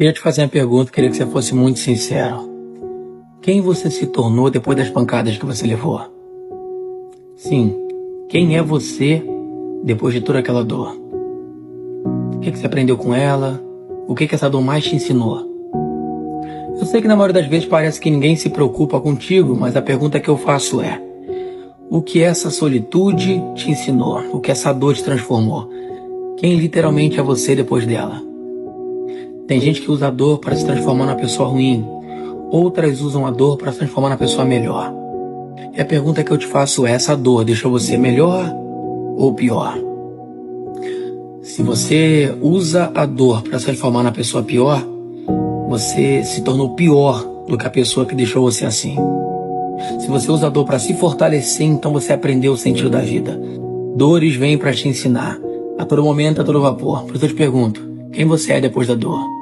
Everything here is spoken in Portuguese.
Queria te fazer uma pergunta, queria que você fosse muito sincero. Quem você se tornou depois das pancadas que você levou? Sim, quem é você depois de toda aquela dor? O que você aprendeu com ela? O que essa dor mais te ensinou? Eu sei que na maioria das vezes parece que ninguém se preocupa contigo, mas a pergunta que eu faço é: o que essa solitude te ensinou? O que essa dor te transformou? Quem literalmente é você depois dela? Tem gente que usa a dor para se transformar numa pessoa ruim. Outras usam a dor para se transformar na pessoa melhor. E a pergunta que eu te faço é: essa dor deixou você melhor ou pior? Se você usa a dor para se transformar na pessoa pior, você se tornou pior do que a pessoa que deixou você assim. Se você usa a dor para se fortalecer, então você aprendeu o sentido da vida. Dores vêm para te ensinar. A todo momento, a todo vapor. Por isso eu te pergunto: quem você é depois da dor?